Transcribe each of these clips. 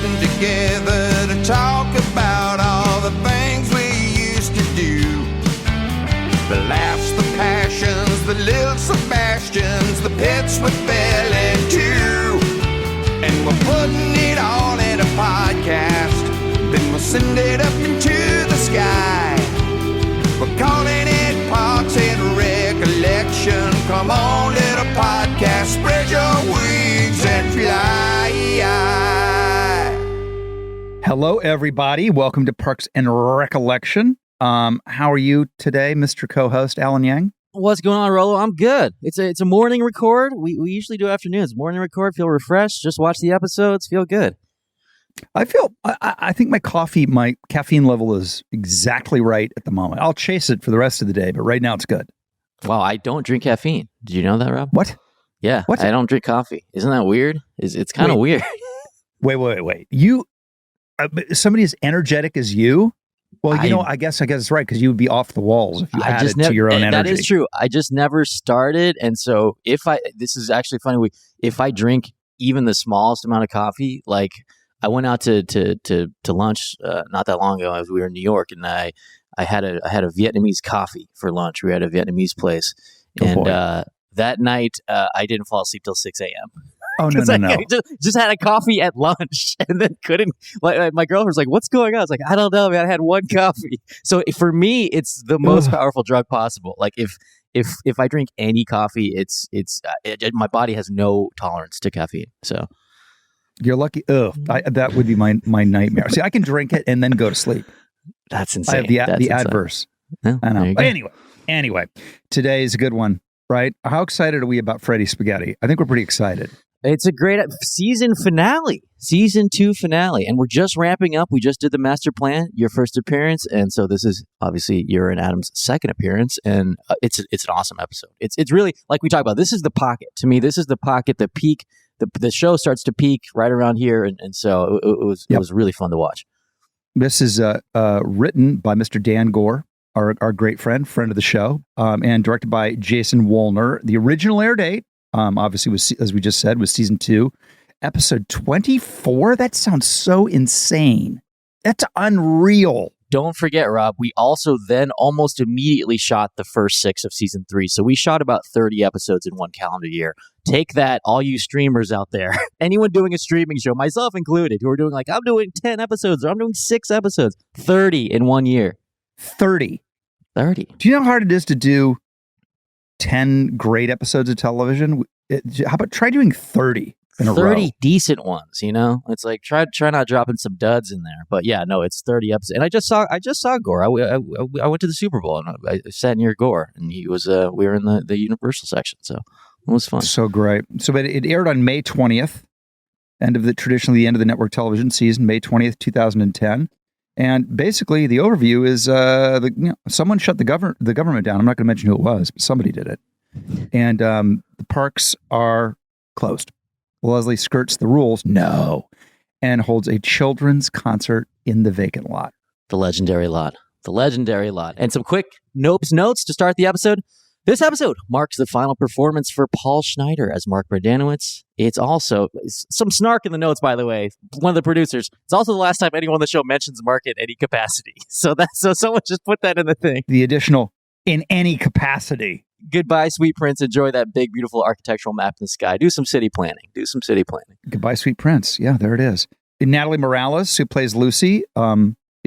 getting together to talk about all the things we used to do. The laughs, the passions, the little Sebastians, the pits we fell into. And we're putting it all in a podcast, then we'll send it up into the sky. We're calling it Parks and Recollection. Come on, little podcast, spread your wings and fly. Hello, everybody. Welcome to Parks and Recollection. How are you today, Mr. Co-host Alan Yang? What's going on, Rolo? I'm good. It's a morning record. We usually do afternoons. Morning record, feel refreshed. Just watch the episodes, feel good. I think my caffeine level is exactly right at the moment. I'll chase it for the rest of the day, but right now it's good. Wow, I don't drink caffeine. Did you know that, Rob? What? Yeah, what? I don't drink coffee. Isn't that weird? It's kind of weird. Wait. You, somebody as energetic as you? Well, I guess it's right, because you would be off the walls if you added to your own energy. That is true. I just never started, and so this is actually funny. If I drink even the smallest amount of coffee, like I went out to lunch not that long ago as we were in New York, and I had a Vietnamese coffee for lunch. We had a Vietnamese place, that night I didn't fall asleep till 6 a.m. Oh, no. I just had a coffee at lunch and then couldn't. My girlfriend was like, "What's going on?" I was like, "I don't know, man. I had one coffee." So for me, it's the most powerful drug possible. Like if I drink any coffee, my body has no tolerance to caffeine. So you're lucky. That would be my nightmare. See, I can drink it and then go to sleep. That's insane. I have the adverse. Yeah, I know. Anyway, today is a good one, right? How excited are we about Freddy Spaghetti? I think we're pretty excited. It's a great season finale, season 2 finale, and we're just ramping up. We just did the master plan, your first appearance, and so this is obviously your and Adam's second appearance, and it's an awesome episode. It's really, like we talked about, this is the pocket. To me, this is the pocket, the peak. The show starts to peak right around here, and so it was really fun to watch. This is written by Mr. Dan Gore, our great friend of the show, and directed by Jason Wolner. The original air date, obviously, was, as we just said, was season 2, episode 24. That sounds so insane. That's unreal. Don't forget, Rob, we also then almost immediately shot the first 6 of season 3. So we shot about 30 episodes in one calendar year. Take that, all you streamers out there. Anyone doing a streaming show, myself included, who are doing I'm doing 10 episodes or I'm doing 6 episodes. 30 in 1 year. 30. Do you know how hard it is to do 10 great episodes of television? How about try doing 30 in a row? 30 decent ones, It's like try not dropping some duds in there. But yeah, no, it's 30 episodes. And I just saw Gore. I went to the Super Bowl and I sat near Gore, and he was we were in the Universal section, so it was fun. So great. So it aired on May 20th, traditionally the end of the network television season, May 20th, 2010. And basically, the overview is someone shut the government down. I'm not going to mention who it was, but somebody did it. And the parks are closed. Leslie skirts the rules, and holds a children's concert in the vacant lot. The legendary lot. And some quick notes to start the episode. This episode marks the final performance for Paul Schneider as Mark Brendana-Quits. It's also some snark in the notes, by the way. One of the producers. It's also the last time anyone on the show mentions Mark in any capacity. So someone just put that in the thing. The additional "in any capacity." Goodbye, Sweet Prince. Enjoy that big, beautiful architectural map in the sky. Do some city planning. Goodbye, Sweet Prince. Yeah, there it is. And Natalie Morales, who plays Lucy,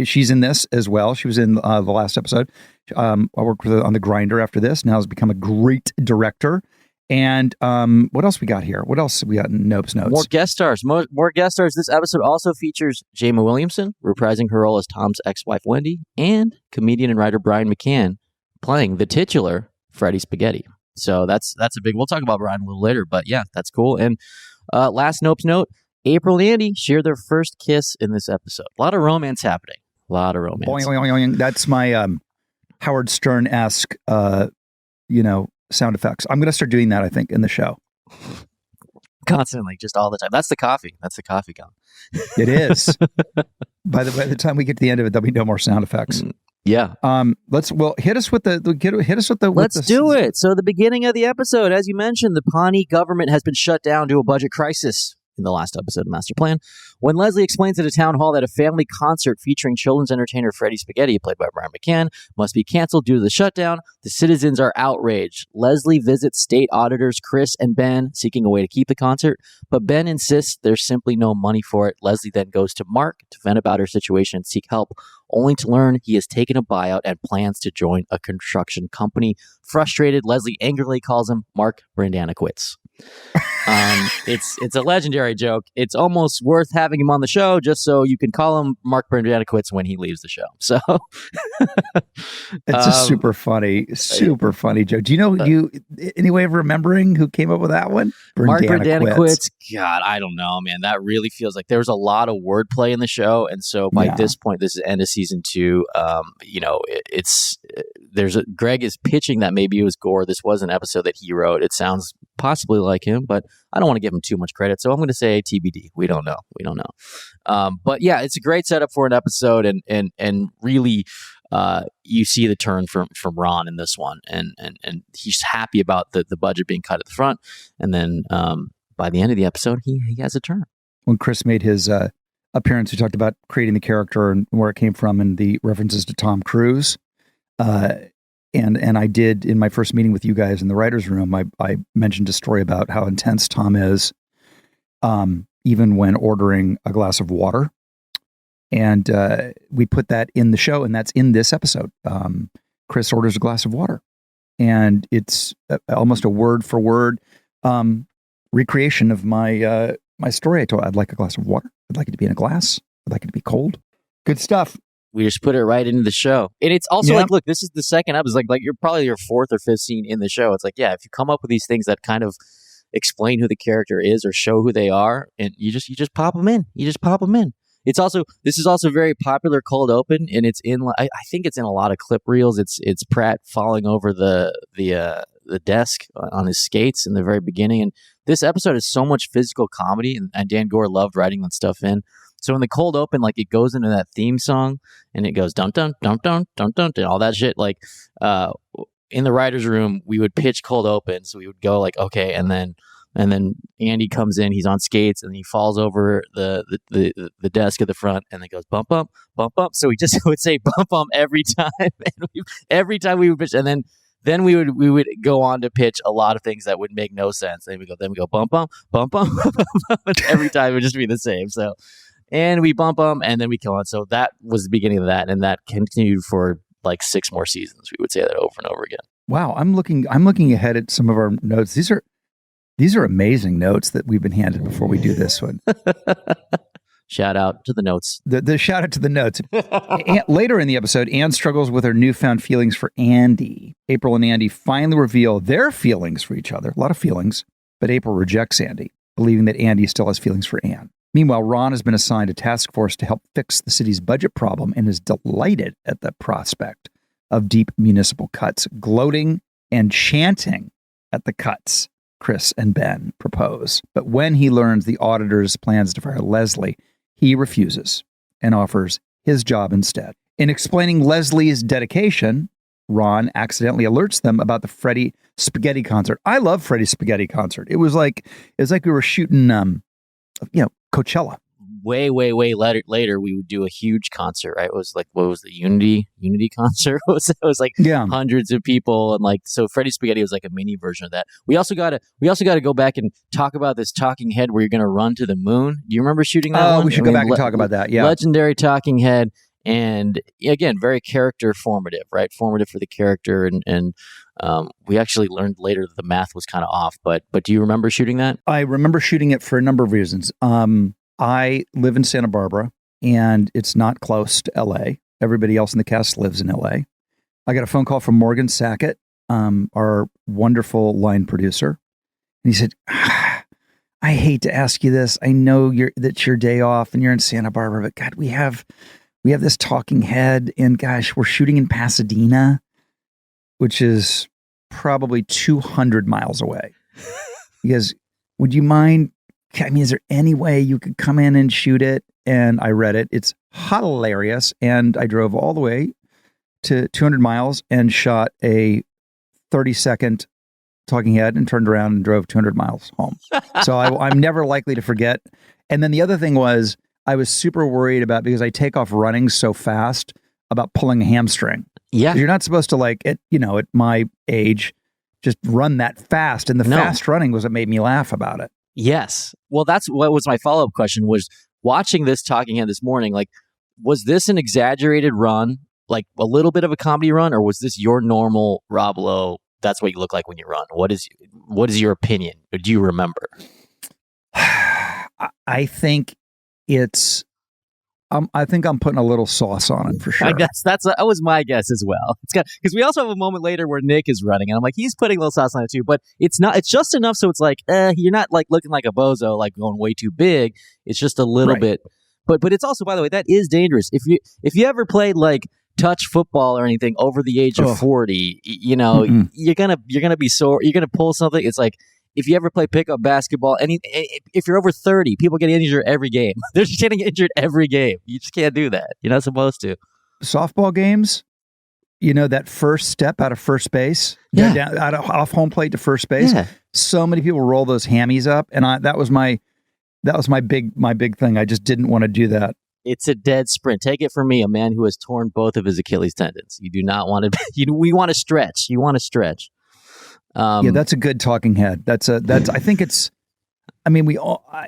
she's in this as well. She was in the last episode. I worked with her on The Grinder after this. Now has become a great director. And what else we got here? What else we got in Nope's notes? More guest stars. More guest stars. This episode also features Jayma Williamson reprising her role as Tom's ex-wife Wendy, and comedian and writer Brian McCann playing the titular Freddy Spaghetti. So that's a big. We'll talk about Brian a little later, but yeah, that's cool. And last Nope's note: April and Andy share their first kiss in this episode. A lot of romance happening. Boing, boing, boing. That's my Howard Stern-esque, sound effects. I'm going to start doing that, I think, in the show. Constantly, just all the time. That's the coffee. That's the coffee gum. It is. By the time we get to the end of it, there'll be no more sound effects. Yeah. Hit us with the. Let's do it. So the beginning of the episode, as you mentioned, the Pawnee government has been shut down due to a budget crisis. in the last episode of Master Plan. When Leslie explains at a town hall that a family concert featuring children's entertainer Freddy Spaghetti, played by Brian McCann, must be canceled due to the shutdown, the citizens are outraged. Leslie visits state auditors Chris and Ben, seeking a way to keep the concert, but Ben insists there's simply no money for it. Leslie then goes to Mark to vent about her situation and seek help, only to learn he has taken a buyout and plans to join a construction company. Frustrated, Leslie angrily calls him Mark Brendana-Quits. It's a legendary joke. It's almost worth having him on the show just so you can call him Mark Brendana-Quits when he leaves the show. So it's a super funny joke. Do you know any way of remembering who came up with that one? Mark Brendana-Quits. God, I don't know, man. That really feels like there was a lot of wordplay in the show, and so by this point, this is end of season 2. Greg is pitching that maybe it was Gore. This was an episode that he wrote. It sounds possibly like him, but I don't want to give him too much credit, so I'm going to say TBD. We don't know. But yeah, it's a great setup for an episode, and really, you see the turn from Ron in this one, and he's happy about the budget being cut at the front, and then by the end of the episode, he has a turn. When Chris made his appearance, we talked about creating the character and where it came from, and the references to Tom Cruise. And I did, in my first meeting with you guys in the writer's room, I mentioned a story about how intense Tom is, even when ordering a glass of water. And we put that in the show, and that's in this episode. Chris orders a glass of water. And it's almost a word for word recreation of my my story. I told I'd like a glass of water. I'd like it to be in a glass. I'd like it to be cold. Good stuff. We just put it right into the show. And it's also like, look, this is the second episode. Like you're probably your 4th or 5th scene in the show. It's like, yeah, if you come up with these things that kind of explain who the character is or show who they are, and you just pop them in. This is also very popular cold open, and it's in, I think it's in a lot of clip reels. It's Pratt falling over the desk on his skates in the very beginning. And this episode is so much physical comedy, and Dan Gore loved writing that stuff in. So in the cold open, like it goes into that theme song and it goes dum dum dum dum dum dum and all that shit. Like in the writer's room, we would pitch cold open. So we would go like, okay, and then Andy comes in, he's on skates and he falls over the desk at the front and then goes bump bump bump bump. So we just would say bump bump every time, and every time we would pitch, and then we would go on to pitch a lot of things that would make no sense. Then we go bump bump bump bump, and every time it would just be the same. So. And we bump them, and then we kill it. So that was the beginning of that, and that continued for like 6 more seasons. We would say that over and over again. Wow, I'm looking ahead at some of our notes. These are amazing notes that we've been handed before we do this one. Shout out to the notes. The shout out to the notes. Later in the episode, Anne struggles with her newfound feelings for Andy. April and Andy finally reveal their feelings for each other. A lot of feelings, but April rejects Andy, believing that Andy still has feelings for Anne. Meanwhile, Ron has been assigned a task force to help fix the city's budget problem and is delighted at the prospect of deep municipal cuts, gloating and chanting at the cuts Chris and Ben propose. But when he learns the auditors' plans to fire Leslie, he refuses and offers his job instead. In explaining Leslie's dedication, Ron accidentally alerts them about the Freddy Spaghetti concert. I love Freddy Spaghetti concert. It was like we were shooting Coachella. Way later, we would do a huge concert, right? It was like, what was the Unity concert? It was like hundreds of people, and like, so Freddy Spaghetti was like a mini version of that. We also got to go back and talk about this talking head where you're going to run to the moon. Do you remember shooting that one? We should go back and talk about that. Yeah, legendary talking head, and again, very character formative, right? Formative for the character, and we actually learned later that the math was kind of off. But do you remember shooting that? I remember shooting it for a number of reasons. I live in Santa Barbara, and it's not close to L.A. Everybody else in the cast lives in L.A. I got a phone call from Morgan Sackett, our wonderful line producer, and he said, "I hate to ask you this. I know that's your day off, and you're in Santa Barbara, but God, we have this talking head, and gosh, we're shooting in Pasadena, which is probably 200 miles away. He goes, would you mind? I mean, is there any way you could come in and shoot it?" And I read it. It's hilarious. And I drove all the way to 200 miles and shot a 30-second talking head and turned around and drove 200 miles home. So I'm never likely to forget. And then the other thing was I was super worried about, because I take off running so fast, about pulling a hamstring. Yeah. You're not supposed to, like, at my age, just run that fast. And the fast running was what made me laugh about it. Yes. Well, that's what was my follow-up question, was watching this talking head this morning, like, was this an exaggerated run, like a little bit of a comedy run, or was this your normal Rob Lowe, that's what you look like when you run? What is your opinion? Or do you remember? I think it's, I think I'm putting a little sauce on it for sure. I guess that was my guess as well. It's got, because we also have a moment later where Nick is running, and I'm like, he's putting a little sauce on it too, but it's not. It's just enough so it's like, you're not like looking like a bozo, like going way too big. It's just a little bit. But it's also, by the way, that is dangerous. If you ever played like touch football or anything over the age of 40, you're gonna be sore. You're gonna pull something. It's like, if you ever play pickup basketball, if you're over 30, people get injured every game. They're just getting injured every game. You just can't do that. You're not supposed to. Softball games, that first step out of first base, down, off home plate to first base. Yeah. So many people roll those hammies up, and that was my big thing. I just didn't want to do that. It's a dead sprint. Take it from me, a man who has torn both of his Achilles tendons. You do not want to. We want to stretch. You want to stretch. Yeah, that's a good talking head. I think it's, I mean,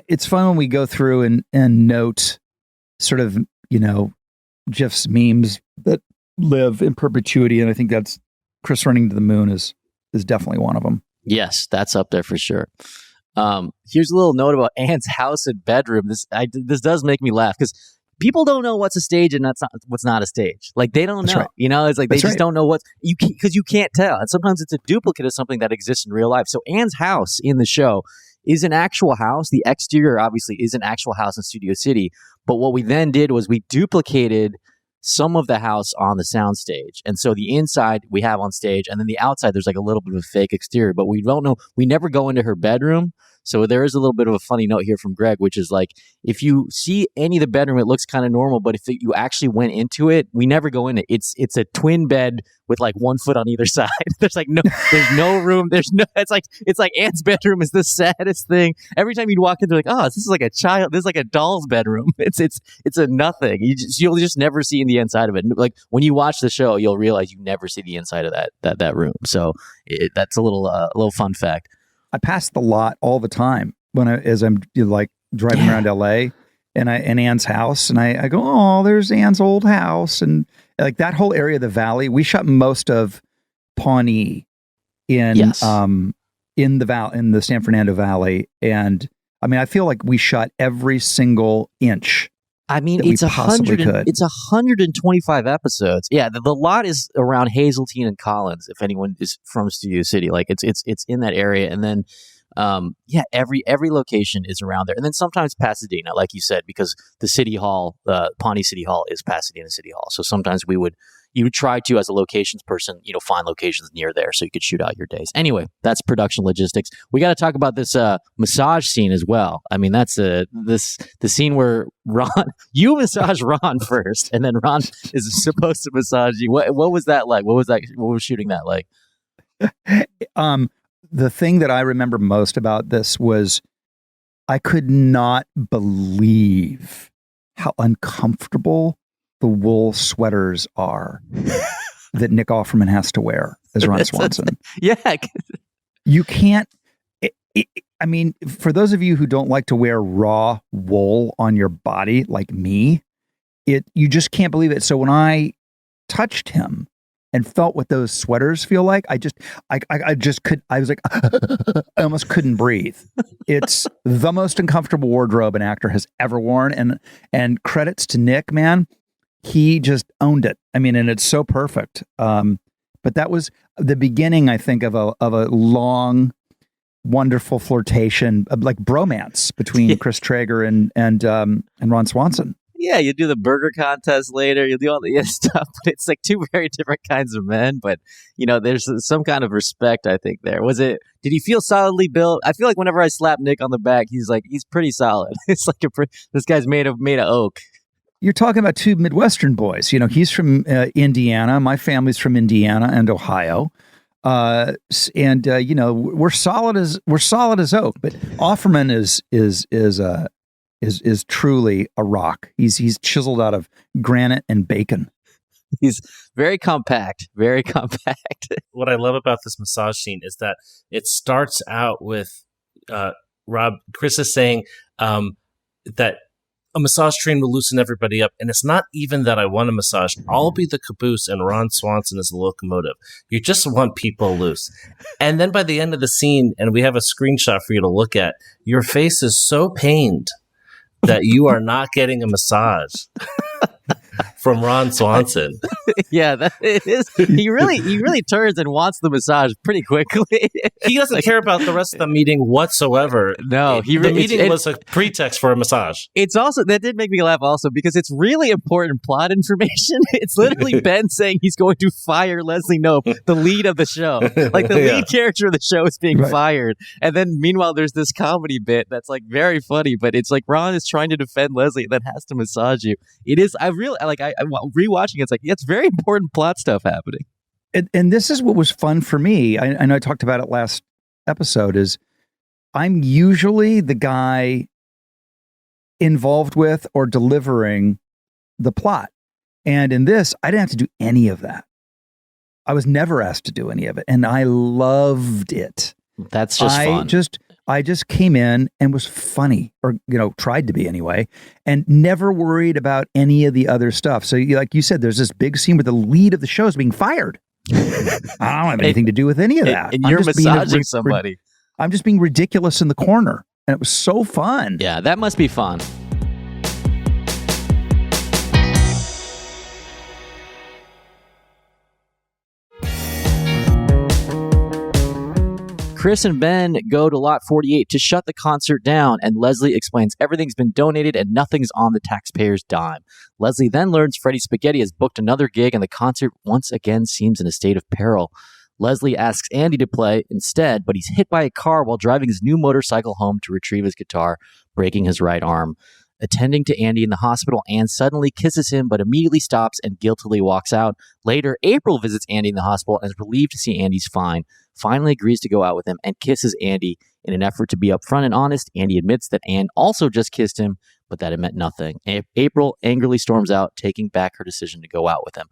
it's fun when we go through and note sort of, GIFs, memes that live in perpetuity. And I think that's Chris running to the moon is definitely one of them. Yes, that's up there for sure. Here's a little note about Anne's house and bedroom. This does make me laugh, because people don't know what's a stage and what's not a stage. Like, they don't know. Right. It's like they just don't know because you can't tell. And sometimes it's a duplicate of something that exists in real life. So Anne's house in the show is an actual house. The exterior obviously is an actual house in Studio City. But what we then did was we duplicated some of the house on the soundstage. And so the inside we have on stage, and then the outside there's like a little bit of a fake exterior. But we don't know. We never go into her bedroom. So there is a little bit of a funny note here from Greg, which is like, if you see any of the bedroom, it looks kind of normal. But if you actually went into it, we never go in it. It's a twin bed with like 1 foot on either side. There's no room. It's like Anne's bedroom is the saddest thing. Every time you'd walk in, they're like, oh, this is like a doll's bedroom. It's a nothing. You'll just never see in the inside of it. Like, when you watch the show, you'll realize you never see the inside of that room. So that's a little fun fact. I pass the lot all the time as I'm like driving around LA, and Anne's house, and I go, oh, there's Anne's old house, and like that whole area of the valley. We shot most of Pawnee in the San Fernando Valley, and I mean, I feel like we shot every single inch. I mean, it's 125 episodes. Yeah, the lot is around Hazeltine and Collins. If anyone is from Studio City, like it's in that area, and then every location is around there, and then sometimes Pasadena, like you said, because the City Hall, Pawnee City Hall, is Pasadena City Hall. So sometimes you would try to, as a locations person, find locations near there so you could shoot out your days. Anyway, that's production logistics. We got to talk about this massage scene as well. I mean, that's the scene where you massage Ron first, and then Ron is supposed to massage you. What was that like? What was shooting that like? The thing that I remember most about this was I could not believe how uncomfortable the wool sweaters are that Nick Offerman has to wear as Ron Swanson. Yeah. You can't, I mean, for those of you who don't like to wear raw wool on your body like me, you just can't believe it. So when I touched him and felt what those sweaters feel like, I was like, I almost couldn't breathe. It's the most uncomfortable wardrobe an actor has ever worn. And credits to Nick, man. He just owned it. I mean, and it's so perfect. But that was the beginning, I think, of a long, wonderful flirtation, like bromance between Chris Traeger and Ron Swanson. Yeah, you do the burger contest later. You'll do all the stuff. But it's like two very different kinds of men. But there's some kind of respect, I think. There did he feel solidly built? I feel like whenever I slap Nick on the back, he's pretty solid. It's like this guy's made of oak. You're talking about two Midwestern boys. He's from Indiana. My family's from Indiana and Ohio. You know, we're solid as oak, but Offerman is truly a rock. He's chiseled out of granite and bacon. He's very compact, very compact. What I love about this massage scene is that it starts out with Chris is saying that a massage train will loosen everybody up. And it's not even that I want a massage. I'll be the caboose and Ron Swanson is the locomotive. You just want people loose. And then by the end of the scene, and we have a screenshot for you to look at, your face is so pained that you are not getting a massage from Ron Swanson. Yeah, that it is. He really turns and wants the massage pretty quickly. He doesn't care about the rest of the meeting whatsoever. No, the meeting was a pretext for a massage. It's also, that did make me laugh also because it's really important plot information. It's literally Ben saying he's going to fire Leslie Knope, the lead of the show. Like the lead character of the show is being fired. And then meanwhile, there's this comedy bit that's like very funny, but it's like Ron is trying to defend Leslie and then has to massage you. It is, I really, like, I rewatching it's like, it's very important plot stuff happening. And this is what was fun for me. I know I talked about it last episode, is I'm usually the guy involved with or delivering the plot. And in this, I didn't have to do any of that. I was never asked to do any of it. And I loved it. That's just fun. I just came in and was funny, or, you know, tried to be anyway, and never worried about any of the other stuff. So like you said, there's this big scene where the lead of the show is being fired. I don't have anything to do with any of that. And you're massaging somebody. I'm just being ridiculous in the corner. And it was so fun. Yeah, that must be fun. Chris and Ben go to lot 48 to shut the concert down, and Leslie explains everything's been donated and nothing's on the taxpayer's dime. Leslie then learns Freddy Spaghetti has booked another gig and the concert once again seems in a state of peril. Leslie asks Andy to play instead, but he's hit by a car while driving his new motorcycle home to retrieve his guitar, breaking his right arm. Attending to Andy in the hospital, Anne suddenly kisses him, but immediately stops and guiltily walks out. Later, April visits Andy in the hospital and is relieved to see Andy's fine. Finally agrees to go out with him and kisses Andy. In an effort to be upfront and honest, Andy admits that Anne also just kissed him, but that it meant nothing. April angrily storms out, taking back her decision to go out with him.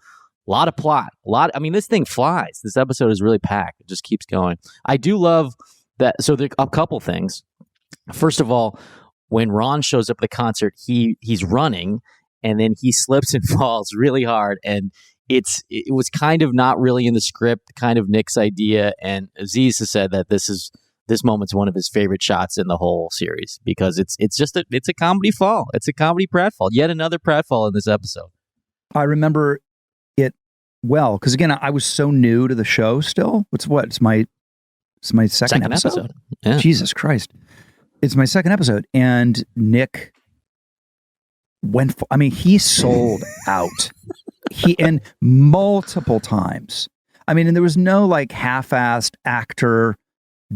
A lot of plot. I mean, this thing flies. This episode is really packed. It just keeps going. I do love that. So there are a couple things. First of all, when Ron shows up at the concert, he's running, and then he slips and falls really hard, and it was kind of not really in the script, kind of Nick's idea, and Aziz has said that this moment's one of his favorite shots in the whole series because it's a comedy fall. It's a comedy pratfall. Yet another pratfall in this episode. I remember it well because again, I was so new to the show. Still, it's my second episode. Yeah. Jesus Christ. It's my second episode, and Nick he sold out. And multiple times. I mean, and there was no like half-assed actor,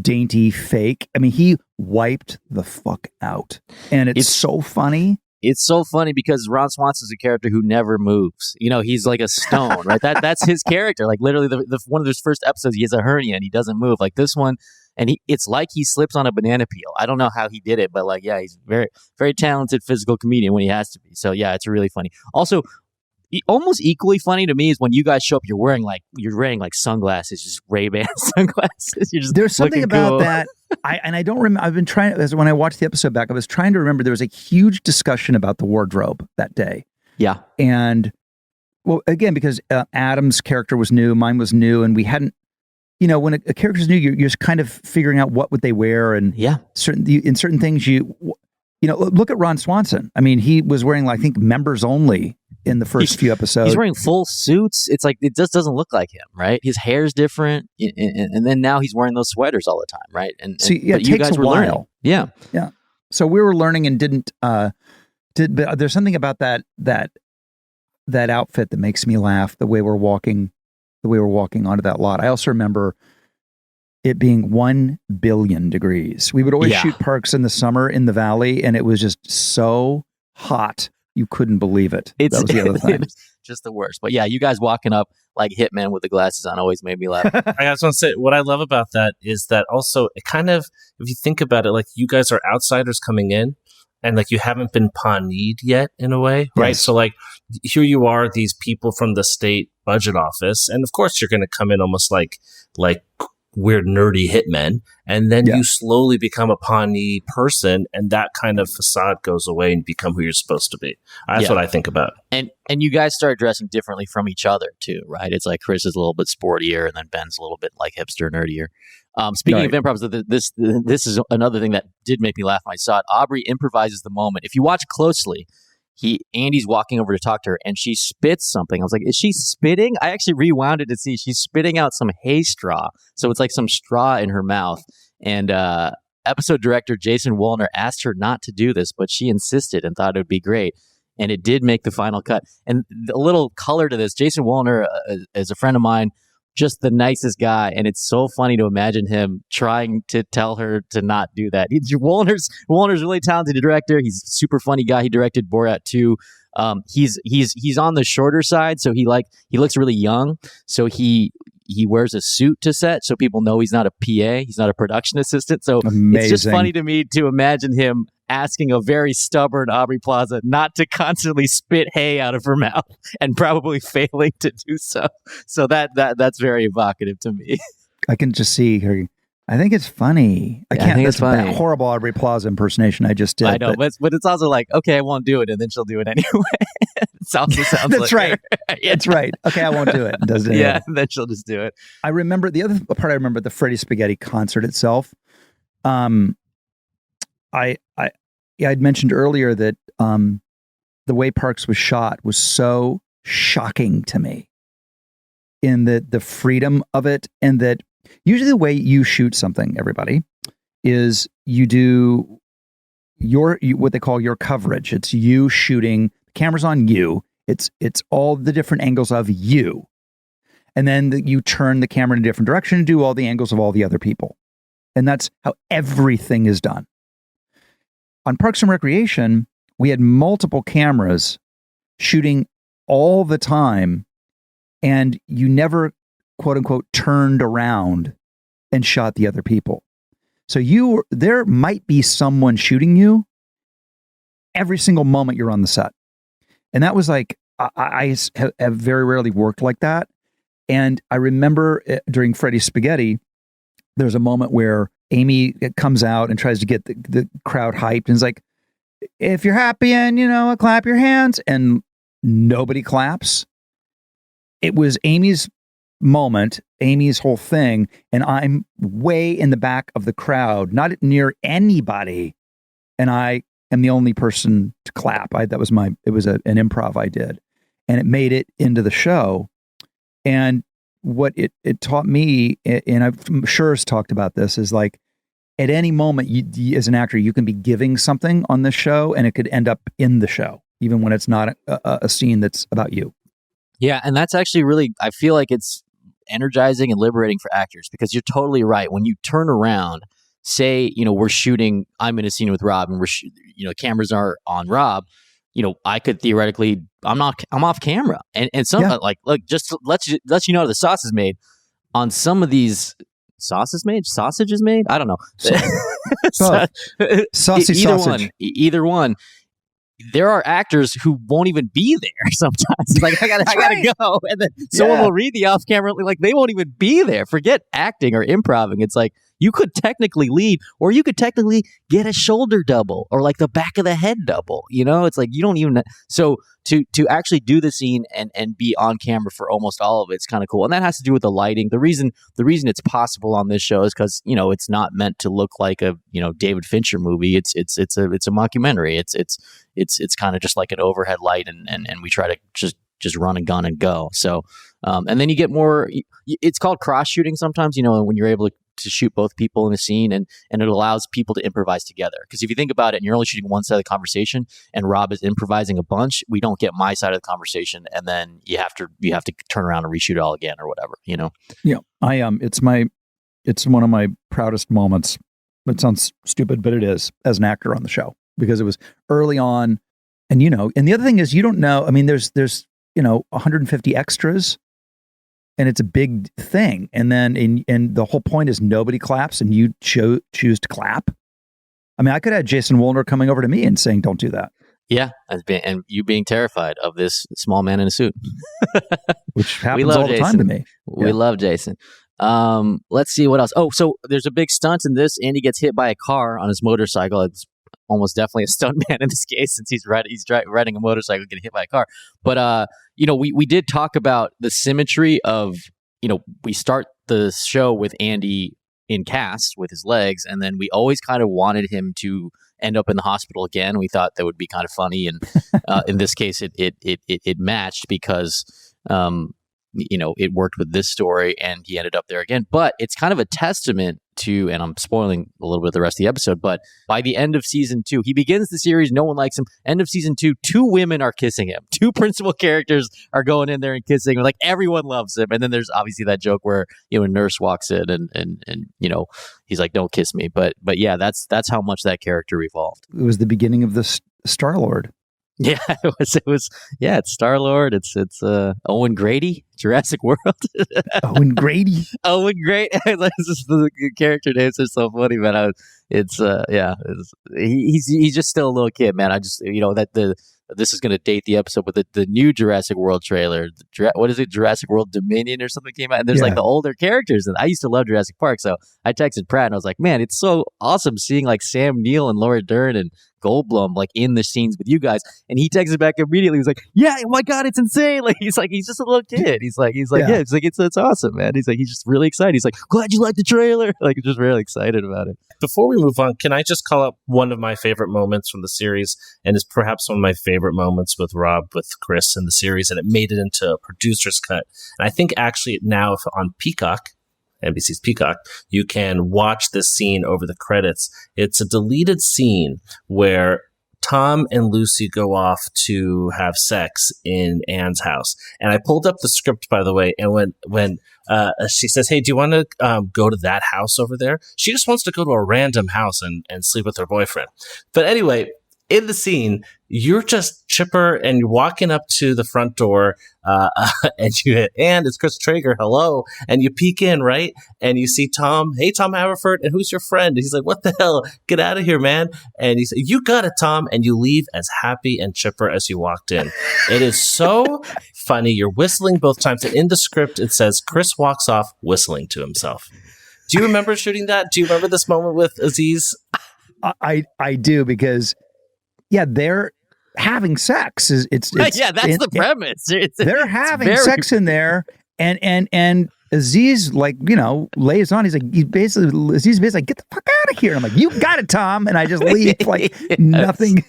dainty fake. I mean, he wiped the fuck out. And it's so funny. It's so funny because Ron Swanson's a character who never moves. You know, he's like a stone, right? That's his character. Like literally the one of his first episodes, he has a hernia and he doesn't move. Like this one, and it's like he slips on a banana peel. I don't know how he did it, but like, yeah, he's very, very talented physical comedian when he has to be. So yeah, it's really funny. Also, almost equally funny to me is when you guys show up, you're wearing like sunglasses, just Ray-Ban sunglasses. There's something about that. I don't remember. I've been trying, when I watched the episode back, I was trying to remember there was a huge discussion about the wardrobe that day. Yeah. And well, again, because Adam's character was new, mine was new, and we hadn't, you know, when a character's new, you're just kind of figuring out what would they wear, and certain things you know, look at Ron Swanson. I mean, he was wearing, I think, members only in the first few episodes. He's wearing full suits. It's like, it just doesn't look like him, right? His hair's different. And then now he's wearing those sweaters all the time, right? And it takes a while. Learning. Yeah. Yeah. So we were learning and but there's something about that outfit that makes me laugh, the way we're walking onto that lot. I also remember it being 1 billion degrees. We would always shoot Parks in the summer in the valley, and it was just so hot. You couldn't believe it. That was the other thing. Just the worst. But yeah, you guys walking up like hitman with the glasses on always made me laugh. I just want to say what I love about that is that also it kind of, if you think about it, like you guys are outsiders coming in and like you haven't been Pawnee'd yet in a way, right? Yes. So like here you are, these people from the state budget office, and of course you're going to come in almost like weird nerdy hitmen, and then you slowly become a Pawnee person, and that kind of facade goes away and become who you're supposed to be. That's what I think about. And you guys start dressing differently from each other too, right? It's like Chris is a little bit sportier, and then Ben's a little bit like hipster nerdier. Speaking of improv, this is another thing that did make me laugh when I saw it. Aubrey improvises the moment. If you watch closely, Andy's walking over to talk to her, and she spits something. I was like, is she spitting? I actually rewound it to see she's spitting out some hay straw. So it's like some straw in her mouth. And episode director Jason Woolner asked her not to do this, but she insisted and thought it would be great. And it did make the final cut. And a little color to this, Jason Woolner is a friend of mine, just the nicest guy, and it's so funny to imagine him trying to tell her to not do that. Woolner's really talented director. He's a super funny guy. He directed Borat 2. He's on the shorter side, so he looks really young. So he wears a suit to set, so people know he's not a PA. He's not a production assistant. So It's just funny to me to imagine him asking a very stubborn Aubrey Plaza not to constantly spit hay out of her mouth and probably failing to do so. So that's very evocative to me. I can just see her. I think it's funny. I can't. That's that horrible Aubrey Plaza impersonation I just did. I know, but it's also like, okay, I won't do it, and then she'll do it anyway. It also sounds that's right. That's right. Okay, I won't do it. Does it? Yeah, then she'll just do it. I remember the other part. I remember the Freddy Spaghetti concert itself. I'd mentioned earlier that the way Parks was shot was so shocking to me in the freedom of it, and that usually the way you shoot something, everybody, is you do what they call your coverage. It's you shooting, the camera's on you. It's all the different angles of you. And then you turn the camera in a different direction and do all the angles of all the other people. And that's how everything is done. On Parks and Recreation, we had multiple cameras shooting all the time, and you never, quote unquote, turned around and shot the other people. So there might be someone shooting you every single moment you're on the set. And that was like, I have very rarely worked like that. And I remember during Freddy Spaghetti, there's a moment where Amy comes out and tries to get the crowd hyped and is like, if you're happy and, clap your hands, and nobody claps. It was Amy's moment, Amy's whole thing, and I'm way in the back of the crowd, not near anybody, and I am the only person to clap. It was an improv I did, and it made it into the show. And what it taught me, and I'm sure has talked about this, is like, at any moment, you, as an actor, you can be giving something on the show, and it could end up in the show, even when it's not a scene that's about you. Yeah, and that's actually really, I feel like it's energizing and liberating for actors, because you're totally right. When you turn around, say, we're shooting, I'm in a scene with Rob, and we're, cameras are on Rob, I could theoretically, I'm off camera. And some, look, just to let you know, the sauce is made on some of these. Sausage is made? I don't know. Sausage. Either one. There are actors who won't even be there sometimes. It's like, I gotta go. And then someone will read the off camera, like they won't even be there. Forget acting or improving. It's like, you could technically lead, or you could technically get a shoulder double, or like the back of the head double. It's like, you don't even. So to actually do the scene and be on camera for almost all of it's kind of cool. And that has to do with the lighting. The reason it's possible on this show is because, it's not meant to look like a, David Fincher movie. It's a mockumentary. It's kind of just like an overhead light, and we try to just run and gun and go. So, and then you get more, it's called cross shooting sometimes, when you're able to shoot both people in a scene, and it allows people to improvise together. Because if you think about it, and you're only shooting one side of the conversation, and Rob is improvising a bunch, we don't get my side of the conversation, and then you have to turn around and reshoot it all again or whatever. Yeah, it's one of my proudest moments. It sounds stupid, but it is, as an actor on the show, because it was early on, and and the other thing is, you don't know. I mean, there's 150 extras and it's a big thing. And then, and the whole point is nobody claps, and you choose to clap. I mean, I could have Jason Wolner coming over to me and saying, "Don't do that." Yeah, and you being terrified of this small man in a suit, which happens all the time to me. We love Jason. Let's see what else. Oh, so there's a big stunt in this. Andy gets hit by a car on his motorcycle. It's almost definitely a stuntman in this case, since he's riding a motorcycle, getting hit by a car. But we did talk about the symmetry of, we start the show with Andy in cast with his legs, and then we always kind of wanted him to end up in the hospital again. We thought that would be kind of funny, and in this case, it matched because it worked with this story, and he ended up there again. But it's kind of a testament to, and I'm spoiling a little bit of the rest of the episode, but by the end of season 2, he begins the series, no one likes him. End of season 2, 2 women are kissing him. 2 principal characters are going in there and kissing him. Like, everyone loves him. And then there's obviously that joke where, a nurse walks in and he's like, "Don't kiss me." But yeah, that's how much that character evolved. It was the beginning of the Star-Lord. Yeah, it was. Yeah, it's Star-Lord. It's Owen Grady, Jurassic World. Owen Grady. Owen Grady. The character names are so funny, man. He's just still a little kid, man. This is going to date the episode, but the new Jurassic World trailer, what is it, Jurassic World Dominion or something came out, and there's like the older characters. And I used to love Jurassic Park, so I texted Pratt and I was like, "Man, it's so awesome seeing like Sam Neill and Laura Dern and Goldblum like in the scenes with you guys." And he texted back immediately. He was like, "Yeah, oh my god, it's insane!" Like he's just a little kid. He's like, yeah, it's awesome, man. He's just really excited. He's like, "Glad you liked the trailer." Like, just really excited about it. Before we move on, can I just call up one of my favorite moments from the series, and it's perhaps one of my favorite moments with Rob, with Chris in the series, and it made it into a producer's cut. And I think actually now, if on Peacock, NBC's Peacock, you can watch this scene over the credits. It's a deleted scene where Tom and Lucy go off to have sex in Anne's house. And I pulled up the script, by the way, and when she says, "Hey, do you want to go to that house over there?" She just wants to go to a random house and sleep with her boyfriend. But anyway, in the scene, you're just chipper and you're walking up to the front door and you hit, "And it's Chris Traeger, hello." And you peek in, right? And you see Tom. "Hey, Tom Haverford, and who's your friend?" And he's like, "What the hell? Get out of here, man." And he said, "You got it, Tom." And you leave as happy and chipper as you walked in. It is so funny. You're whistling both times. And in the script, it says Chris walks off whistling to himself. Do you remember shooting that? Do you remember this moment with Aziz? I do, because yeah, they're having sex. It's yeah, that's the premise. They're having sex in there, and Aziz lays on. Aziz basically like, "Get the fuck out of here." And I'm like, "You got it, Tom," and I just leave like yes. nothing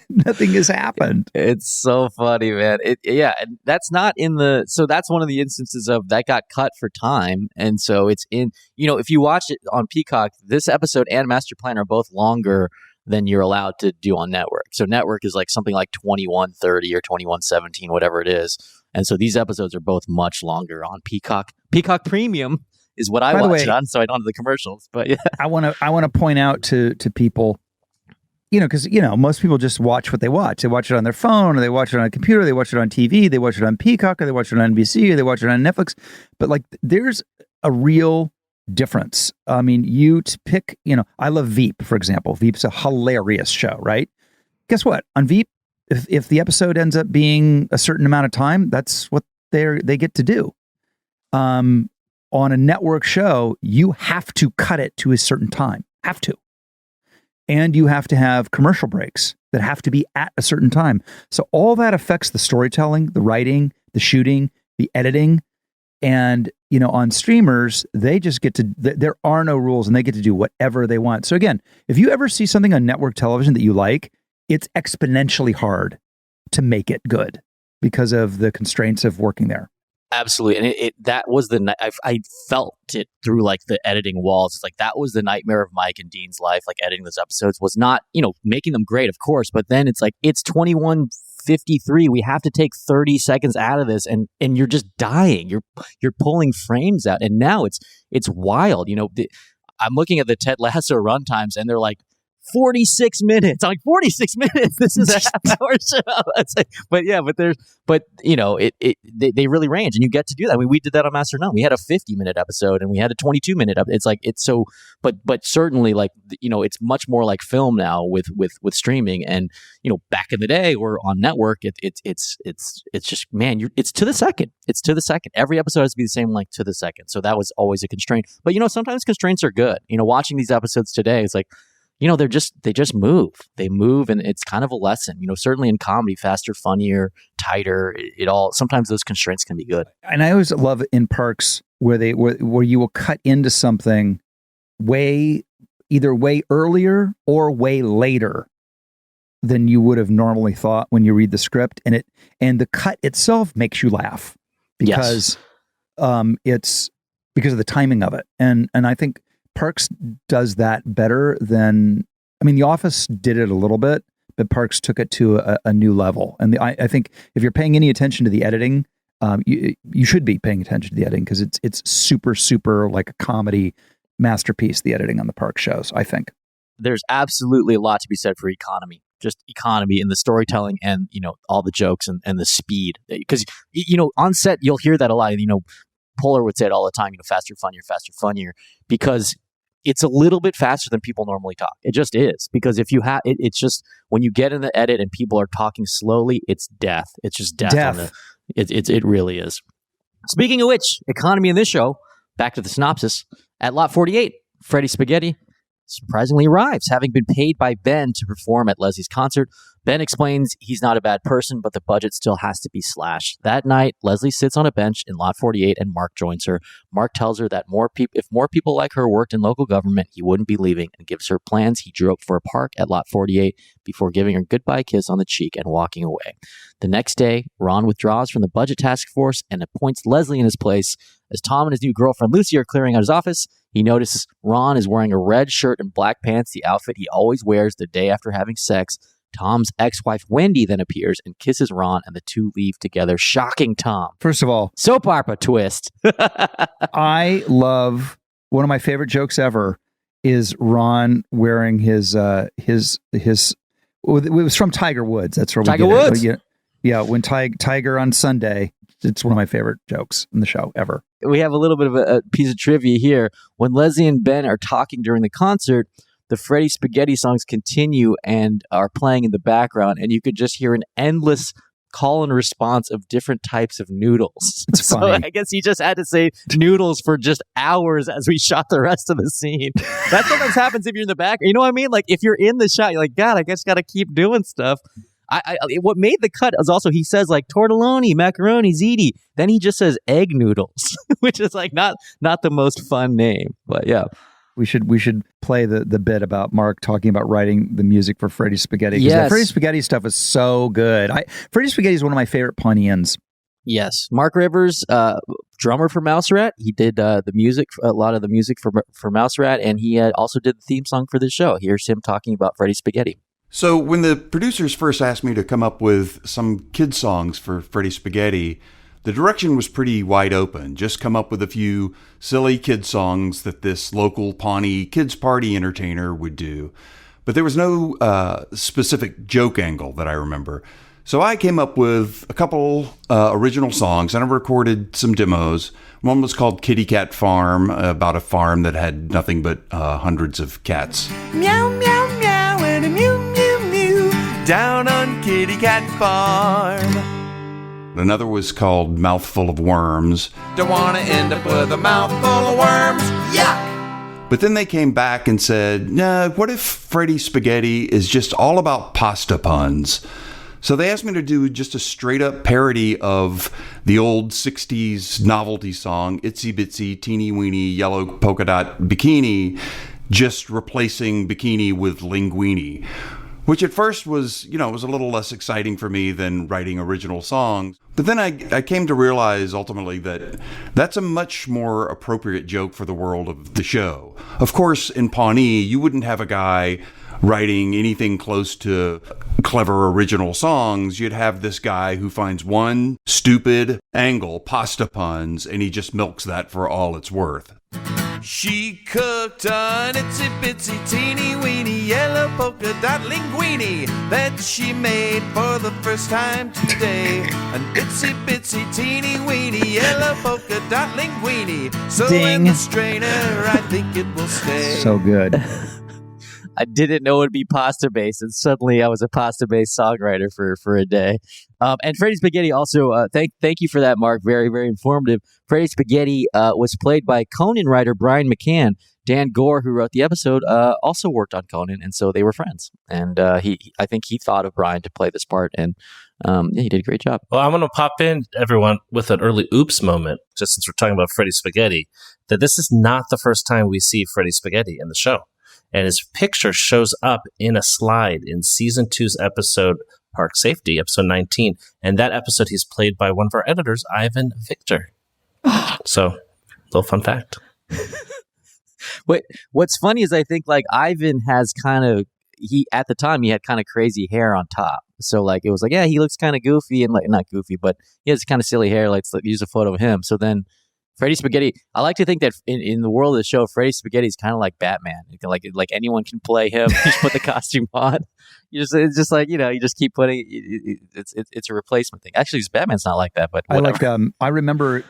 has happened. It's so funny, man. And that's not in the. So that's one of the instances of that got cut for time, and so it's in. If you watch it on Peacock, this episode and Master Plan are both longer than you're allowed to do on network. So network is like something like 21:30 or 21:17, whatever it is. And so these episodes are both much longer on Peacock. Peacock Premium is what I watch it on, so I don't have the commercials. But yeah, I want to point out to people, because most people just watch what they watch. They watch it on their phone, or they watch it on a computer, they watch it on TV, they watch it on Peacock, or they watch it on NBC, or they watch it on Netflix. But like, there's a real difference. I mean, you pick, I love Veep, for example. Veep's a hilarious show, right? Guess what? On Veep, if the episode ends up being a certain amount of time, that's what they get to do. On a network show, you have to cut it to a certain time. Have to. And you have to have commercial breaks that have to be at a certain time. So all that affects the storytelling, the writing, the shooting, the editing. And, on streamers, they just get to, there are no rules, and they get to do whatever they want. So again, if you ever see something on network television that you like, it's exponentially hard to make it good because of the constraints of working there. Absolutely. And that was I felt it through like the editing walls. It's like, that was the nightmare of Mike and Dean's life. Like, editing those episodes was not, making them great, of course, but then it's like, it's 21:53. We have to take 30 seconds out of this, and you're just dying. You're pulling frames out, and now it's wild. I'm looking at the Ted Lasso runtimes, and they're like 46 minutes. I'm like, 46 minutes? This is a half-hour show. But they really range, and you get to do that. I mean, we did that on Master None. We had a 50-minute episode, and we had a 22-minute episode. It's like, it's so, but certainly, like, it's much more like film now with streaming. And, back in the day or on network, it's just, man, it's to the second. It's to the second. Every episode has to be the same, like, to the second. So that was always a constraint. But, sometimes constraints are good. Watching these episodes today, it's like, they just move. They move, and it's kind of a lesson. Certainly in comedy, faster, funnier, tighter. Sometimes those constraints can be good. And I always love in Parks where you will cut into something either way earlier or way later than you would have normally thought when you read the script, and the cut itself makes you laugh because it's because of the timing of it, and I think Parks does that better than, The Office did it a little bit, but Parks took it to a new level. And I think if you're paying any attention to the editing, you should be paying attention to the editing because it's super, super like a comedy masterpiece, the editing on the Parks shows, I think. There's absolutely a lot to be said for economy. Just economy in the storytelling and, all the jokes and the speed. Because, on set, you'll hear that a lot. Polar would say it all the time, faster, funnier, because it's a little bit faster than people normally talk. It just is. Because if you have, it's just, when you get in the edit and people are talking slowly, it's death. It's just death. It really is. Speaking of which, economy in this show, back to the synopsis. At lot 48, Freddy Spaghetti surprisingly arrives, having been paid by Ben to perform at Leslie's concert. Ben explains he's not a bad person, but the budget still has to be slashed. That night, Leslie sits on a bench in lot 48 and Mark joins her. Mark tells her that if more people like her worked in local government, he wouldn't be leaving, and gives her plans he drew up for a park at lot 48 before giving her a goodbye kiss on the cheek and walking away. The next day, Ron withdraws from the budget task force and appoints Leslie in his place. As Tom and his new girlfriend Lucy are clearing out his office, he notices Ron is wearing a red shirt and black pants, the outfit he always wears the day after having sex. Tom's ex-wife Wendy then appears and kisses Ron, and the two leave together, shocking Tom. First of all, soap opera twist. I love, one of my favorite jokes ever is Ron wearing his it was from Tiger Woods. That's where Tiger we get Woods. It. Yeah, when Tiger on Sunday. It's one of my favorite jokes in the show ever. We have a little bit of a piece of trivia here. When Leslie and Ben are talking during the concert, the Freddy Spaghetti songs continue and are playing in the background, and you could just hear an endless call and response of different types of noodles. It's so funny. I guess he just had to say noodles for just hours as we shot the rest of the scene. That sometimes happens if you're in the back. You know what I mean? Like, if you're in the shot, you're like, God, I guess got to keep doing stuff. What made the cut is also, he says like tortelloni, macaroni, ziti. Then he just says egg noodles, which is like not the most fun name. But yeah. We should play the bit about Mark talking about writing the music for Freddy Spaghetti. Yes. The Freddy Spaghetti stuff is so good. Freddy Spaghetti is one of my favorite Pawneeans. Yes. Mark Rivers, drummer for Mouse Rat. He did a lot of the music for Mouse Rat, and he also did the theme song for this show. Here's him talking about Freddy Spaghetti. So when the producers first asked me to come up with some kid songs for Freddy Spaghetti, the direction was pretty wide open. Just come up with a few silly kid songs that this local Pawnee kids party entertainer would do. But there was no specific joke angle that I remember. So I came up with a couple original songs, and I recorded some demos. One was called Kitty Cat Farm, about a farm that had nothing but hundreds of cats. Meow, meow, meow, and a mew, mew, mew, down on Kitty Cat Farm. Another was called Mouthful of Worms. Don't want to end up with a mouthful of worms. Yuck! But then they came back and said, nah, what if Freddy Spaghetti is just all about pasta puns? So they asked me to do just a straight up parody of the old 60s novelty song, Itsy Bitsy Teeny Weeny Yellow Polka Dot Bikini, just replacing bikini with linguini. Which at first was, was a little less exciting for me than writing original songs. But then I came to realize ultimately that that's a much more appropriate joke for the world of the show. Of course, in Pawnee, you wouldn't have a guy writing anything close to clever original songs. You'd have this guy who finds one stupid angle, pasta puns, and he just milks that for all it's worth. She cooked an itsy bitsy teeny weeny yellow polka dot linguine that she made for the first time today. An itsy bitsy teeny weeny yellow polka dot linguine. So in Ding. the strainer, I think it will stay. So good. I didn't know it would be pasta based, and suddenly I was a pasta based songwriter for a day. And Freddy Spaghetti also, thank you for that, Mark. Very, very informative. Freddy Spaghetti was played by Conan writer Brian McCann. Dan Gore, who wrote the episode, also worked on Conan, and so they were friends. And I think he thought of Brian to play this part, and he did a great job. Well, I'm going to pop in, everyone, with an early oops moment, just since we're talking about Freddy Spaghetti, that this is not the first time we see Freddy Spaghetti in the show. And his picture shows up in a slide in Season 2's episode, Park Safety, episode 19. And that episode, he's played by one of our editors, Ivan Victor. So, little fun fact. What's funny is I think like Ivan has kind of, at the time he had kind of crazy hair on top. So like, it was like, yeah, he looks kind of goofy and like, not goofy, but he has kind of silly hair. Let's use a photo of him. So then Freddy Spaghetti, I like to think that in the world of the show, Freddy Spaghetti is kind of like Batman. Like anyone can play him. You just put the costume on. It's just like, you just keep putting it's a replacement thing. Actually, Batman's not like that, but whatever. I remember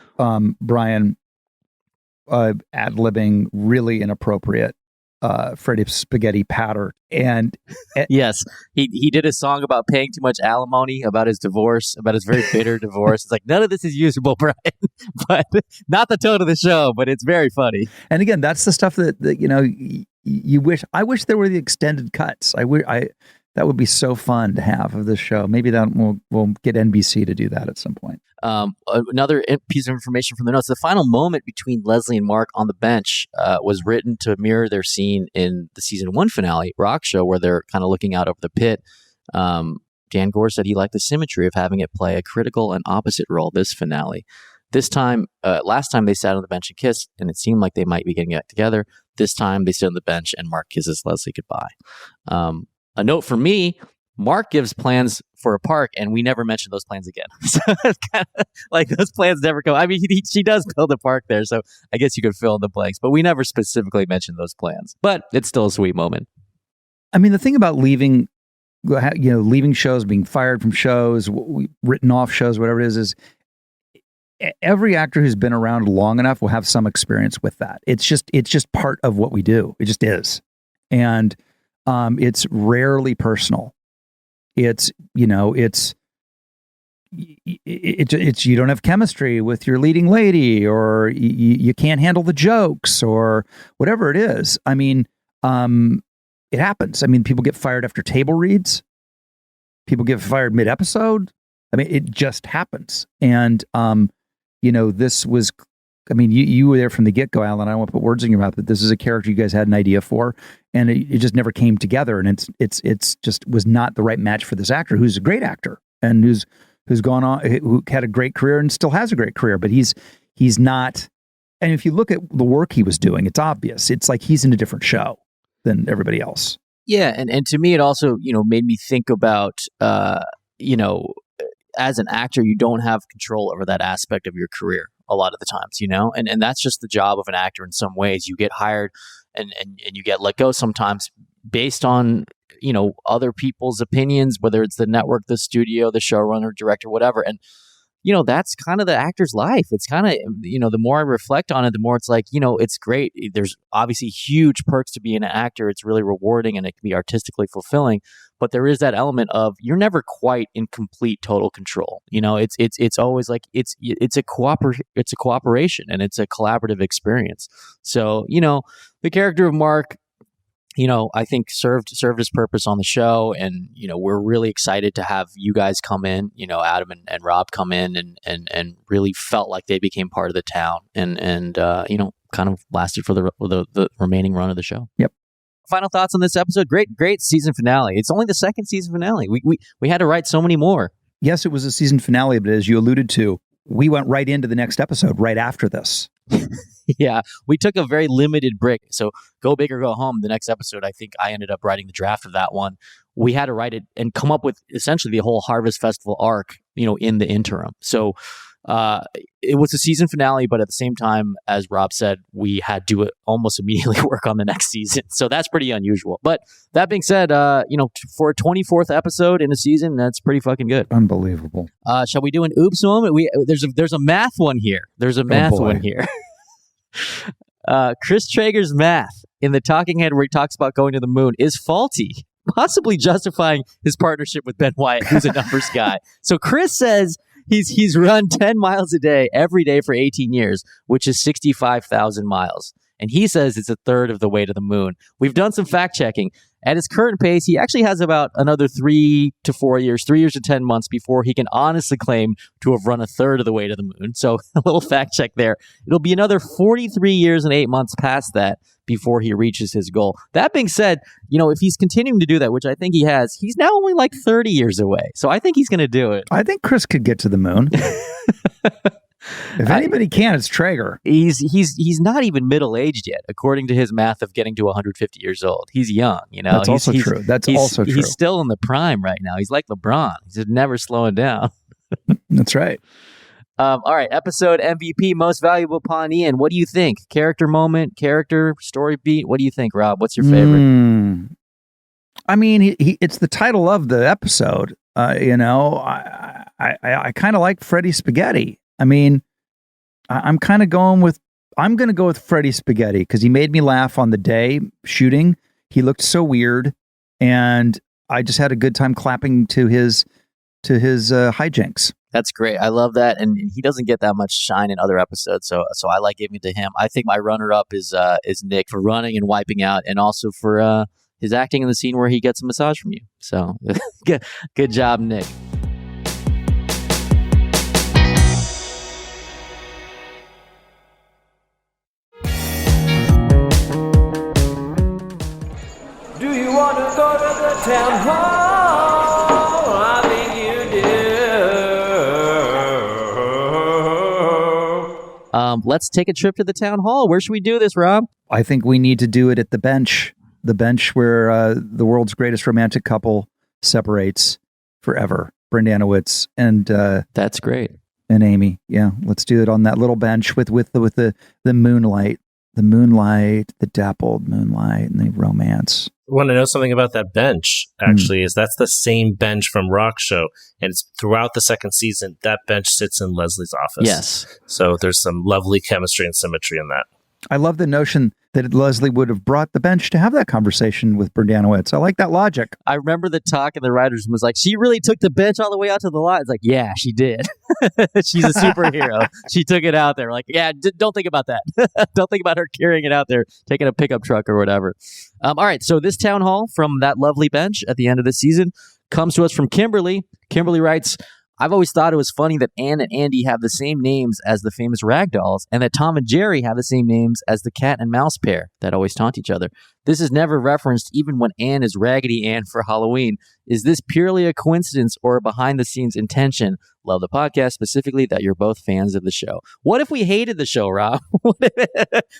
Brian ad-libbing really inappropriate Freddy Spaghetti patter. And yes, he did a song about paying too much alimony, about his divorce, about his very bitter divorce. It's like, none of this is usable, Brian, but not the tone of the show, but it's very funny. And again, that's the stuff that you wish. I wish there were the extended cuts. That would be so fun to have of this show. Maybe that we'll get NBC to do that at some point. Another piece of information from the notes: the final moment between Leslie and Mark on the bench was written to mirror their scene in the season 1 finale rock show, where they're kind of looking out over the pit. Dan Gore said he liked the symmetry of having it play a critical and opposite role this finale. This time, last time they sat on the bench and kissed, and it seemed like they might be getting back together. This time they sit on the bench and Mark kisses Leslie goodbye. A note for me, Mark gives plans for a park, and we never mention those plans again. So it's kind of like those plans never come. I mean, she does build a park there, so I guess you could fill in the blanks, but we never specifically mention those plans. But it's still a sweet moment. I mean, the thing about leaving shows, being fired from shows, written off shows, whatever it is every actor who's been around long enough will have some experience with that. It's just part of what we do. It just is. And it's rarely personal. It's you don't have chemistry with your leading lady, or you can't handle the jokes, or whatever it is. I mean, it happens. I mean, people get fired after table reads. People get fired mid-episode. I mean, it just happens. And this was. I mean, you were there from the get-go, Alan. I don't want to put words in your mouth, but this is a character you guys had an idea for, and it just never came together. And it's just was not the right match for this actor, who's a great actor and who's gone on, who had a great career and still has a great career, but he's not. And if you look at the work he was doing, it's obvious. It's like he's in a different show than everybody else. Yeah, and to me, it also made me think about as an actor, you don't have control over that aspect of your career a lot of the times, and that's just the job of an actor in some ways. You get hired and you get let go sometimes based on, other people's opinions, whether it's the network, the studio, the showrunner, director, whatever. And, that's kind of the actor's life. It's kind of, the more I reflect on it, the more it's like, it's great. There's obviously huge perks to being an actor. It's really rewarding and it can be artistically fulfilling. But there is that element of you're never quite in complete total control. It's always like it's a cooperation and it's a collaborative experience. So, the character of Mark, I think served his purpose on the show, and we're really excited to have you guys come in. Adam and Rob come in and really felt like they became part of the town, and kind of lasted for the remaining run of the show. Yep. Final thoughts on this episode? Great season finale. It's only the second season finale. We had to write so many more. Yes, it was a season finale, but as you alluded to, we went right into the next episode right after this. Yeah, we took a very limited break. So Go Big or Go Home, the next episode, I think I ended up writing the draft of that one. We had to write it and come up with essentially the whole Harvest Festival arc, in the interim. So It was a season finale, but at the same time, as Rob said, we had to almost immediately work on the next season. So that's pretty unusual. But that being said, for a 24th episode in a season, that's pretty fucking good. Unbelievable. Shall we do an oops moment? There's a math one here. There's a math one here. Chris Traeger's math in the talking head where he talks about going to the moon is faulty, possibly justifying his partnership with Ben Wyatt, who's a numbers guy. So Chris says he's run 10 miles a day every day for 18 years, which is 65,000 miles. And he says it's a third of the way to the moon. We've done some fact checking. At his current pace, he actually has about another 3 to 4 years, 3 years to 10 months before he can honestly claim to have run a third of the way to the moon. So a little fact check there. It'll be another 43 years and 8 months past that before he reaches his goal. That being said, if he's continuing to do that, which I think he has, he's now only like 30 years away. So I think he's going to do it. I think Chris could get to the moon. If anybody can, it's Traeger. He's not even middle-aged yet, according to his math of getting to 150 years old. He's young, That's also true. That's also true. He's still in the prime right now. He's like LeBron. He's never slowing down. That's right. All right, episode MVP, most valuable Pawneean. What do you think? Character moment, character, story beat. What do you think, Rob? What's your favorite? I mean, it's the title of the episode. I kind of like Freddy Spaghetti. I mean, I'm going to go with Freddy Spaghetti because he made me laugh on the day shooting. He looked so weird, and I just had a good time clapping to his hijinks. That's great. I love that, and he doesn't get that much shine in other episodes, so I like giving it to him. I think my runner-up is Nick for running and wiping out, and also for his acting in the scene where he gets a massage from you. So good job, Nick. Do you want to go to the town hall? I think you do. Let's take a trip to the town hall. Where should we do this, Rob? I think we need to do it at the bench where the world's greatest romantic couple separates forever. Brendana-Quits and that's great. And Amy. Yeah, let's do it on that little bench with the moonlight. The moonlight, the dappled moonlight, and the romance. Want to know something about that bench, actually, is that's the same bench from Rock Show. And it's throughout the second season, that bench sits in Leslie's office. Yes. So there's some lovely chemistry and symmetry in that. I love the notion that Leslie would have brought the bench to have that conversation with Brendana-Quits. I like that logic. I remember the talk in the writers' room was like, she really took the bench all the way out to the lot. It's like, yeah, she did. She's a superhero. She took it out there. Like, yeah, don't think about that. Don't think about her carrying it out there, taking a pickup truck or whatever. All right, so this town hall from that lovely bench at the end of the season comes to us from Kimberly. Kimberly writes, I've always thought it was funny that Ann and Andy have the same names as the famous Ragdolls, and that Tom and Jerry have the same names as the cat and mouse pair that always taunt each other. This is never referenced even when Ann is Raggedy Ann for Halloween. Is this purely a coincidence or a behind-the-scenes intention? Love the podcast, specifically that you're both fans of the show. What if we hated the show, Rob?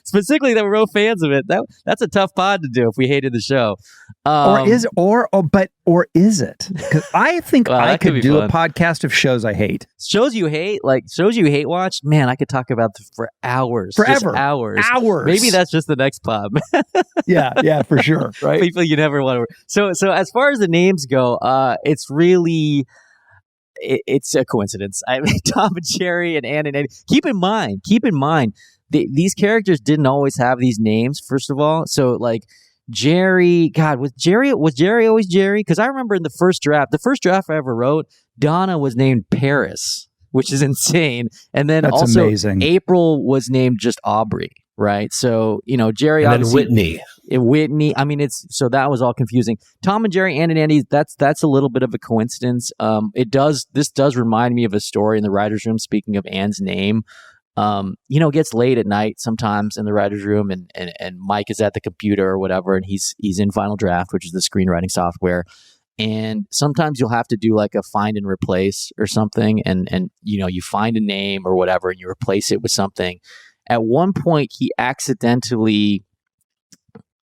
Specifically that we're both fans of it. That's a tough pod to do if we hated the show. Or is it? Because I think I could do a podcast of shows I hate. Shows you hate, like shows you hate watch. Man, I could talk about for hours, forever, just hours. Maybe that's just the next pod. Yeah, for sure. Right? People you never want to. So as far as the names go, it's really. It's a coincidence. I mean, Tom and Jerry and Ann and Andy. Keep in mind, these characters didn't always have these names. First of all, so like Jerry, God, was Jerry always Jerry? Because I remember in the first draft I ever wrote, Donna was named Paris, which is insane. And then that's also amazing. April was named just Aubrey, right? So Jerry, and then Whitney. I mean, so that was all confusing. Tom and Jerry, Ann and Andy. That's a little bit of a coincidence. This does remind me of a story in the writers' room. Speaking of Ann's name, it gets late at night sometimes in the writers' room, and Mike is at the computer or whatever, and he's in Final Draft, which is the screenwriting software. And sometimes you'll have to do like a find and replace or something, and you find a name or whatever, and you replace it with something. At one point, he accidentally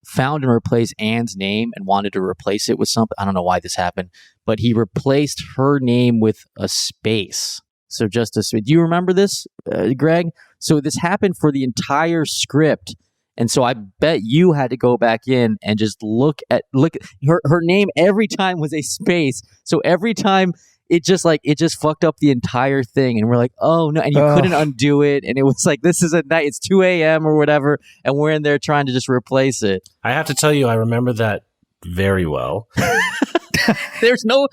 found and replaced Ann's name and wanted to replace it with something. I don't know why this happened, but he replaced her name with a space. So do you remember this, Greg? So this happened for the entire script. And so I bet you had to go back in and just look at her name every time was a space. So every time it just fucked up the entire thing. And we're like, oh no. And you couldn't undo it. And it was like, this is at night. It's 2 a.m. or whatever. And we're in there trying to just replace it. I have to tell you, I remember that very well. There's no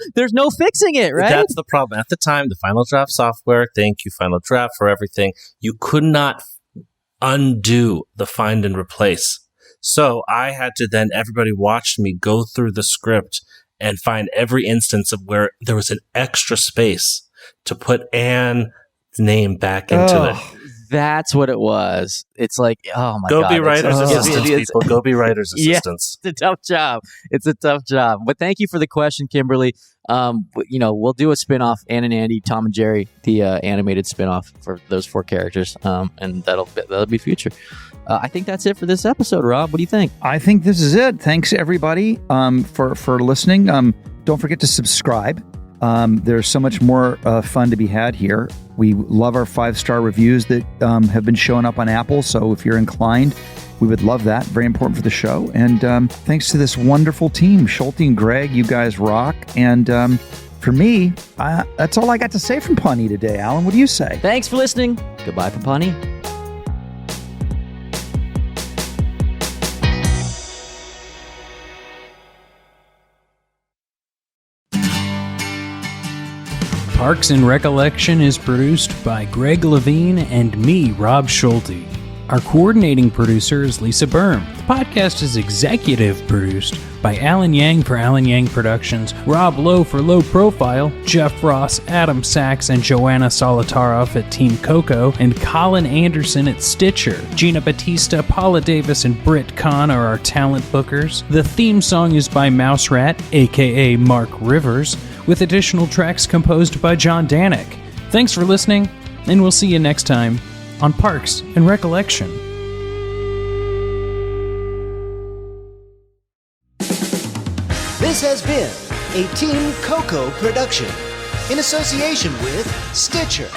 fixing it, right? That's the problem. At the time, the Final Draft software, thank you, Final Draft, for everything. You could not undo the find and replace. So I had to then, everybody watched me go through the script and find every instance of where there was an extra space to put Anne's name back into it. That's what it was. It's like, oh my God. Go be writer's assistants, people. Go be writer's assistants. Yeah, it's a tough job. It's a tough job. But thank you for the question, Kimberly. We'll do a spinoff, Ann and Andy, Tom and Jerry, the animated spinoff for those 4 characters. And that'll be future. I think that's it for this episode, Rob. What do you think? I think this is it. Thanks, everybody, for listening. Don't forget to subscribe. There's so much more fun to be had here. We love our 5-star reviews that have been showing up on Apple. So if you're inclined, we would love that. Very important for the show. And thanks to this wonderful team, Schulte and Greg, you guys rock. And for me, that's all I got to say from Pawnee today. Alan, what do you say? Thanks for listening. Goodbye from Pawnee. Parks and Recollection is produced by Greg Levine and me, Rob Schulte. Our coordinating producer is Lisa Berm. The podcast is executive produced by Alan Yang for Alan Yang Productions, Rob Lowe for Low Profile, Jeff Ross, Adam Sachs, and Joanna Solitaroff at Team Coco, and Colin Anderson at Stitcher. Gina Batista, Paula Davis, and Britt Kahn are our talent bookers. The theme song is by Mouse Rat, aka Mark Rivers, with additional tracks composed by John Danik. Thanks for listening, and we'll see you next time on Parks and Recollection. This has been a Team Coco production in association with Stitcher.